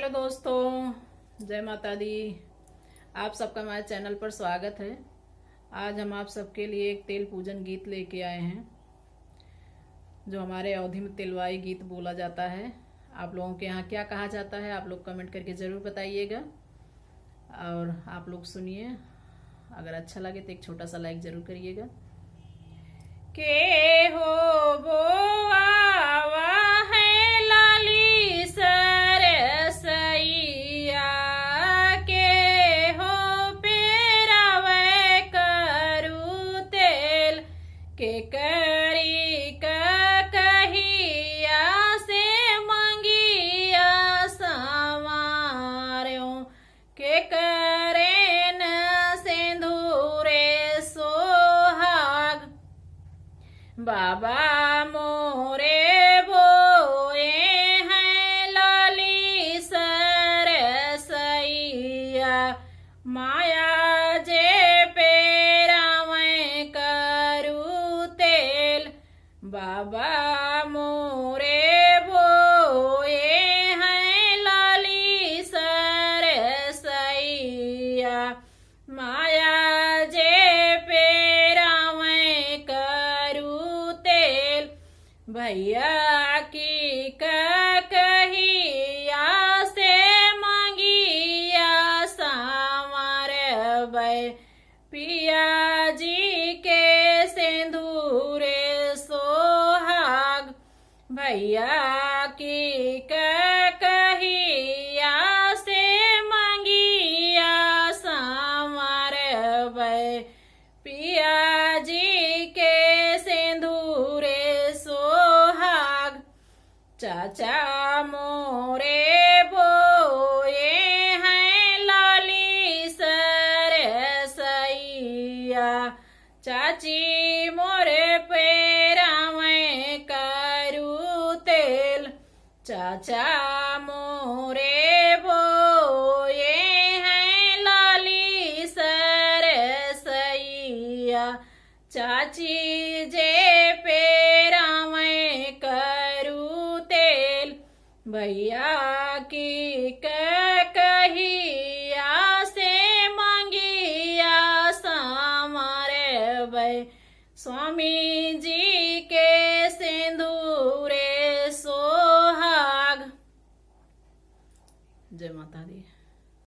Hello दोस्तों, जय माता दी। आप सबका हमारे चैनल पर स्वागत है। आज हम आप सबके लिए एक तेल पूजन गीत लेके आए हैं, जो हमारे अवधि में तिलवाई गीत बोला जाता है। आप लोगों के यहाँ क्या कहा जाता है, आप लोग कमेंट करके ज़रूर बताइएगा और आप लोग सुनिए। अगर अच्छा लगे तो एक छोटा सा लाइक ज़रूर करिएगा। के हो वो आवा है लाली सरसैया, के हो पेरावे करू तेल, के करी का कहिया से मंगिया संवार्यो, के करे न सिंदूरे सोहाग, बाबा मोरे बोए हैं लाली सरसैया, माया जे पेरावें करू तेल, बाबा मोरे बोए हैं लाली सरसैया, माया जे पेरावें करू तेल, भैया की कहिया से मंगिया सांवर बै, पिया जी के सिंदूरे सोहाग, भैया की कहिया से मंगिया सांवर बै, पिया जी के सिंदूरे सोहाग, चाचा मोरे बोए हैं लाली सरसैया, चाची मोरे पेरावें करू तेल, चाचा मोरे बोए हैं लाली सरसैया, चाची जे पेरावें करू तेल, भैया की कहिया से मंगिया सांवर बै, स्वामी जी के सिंदूरे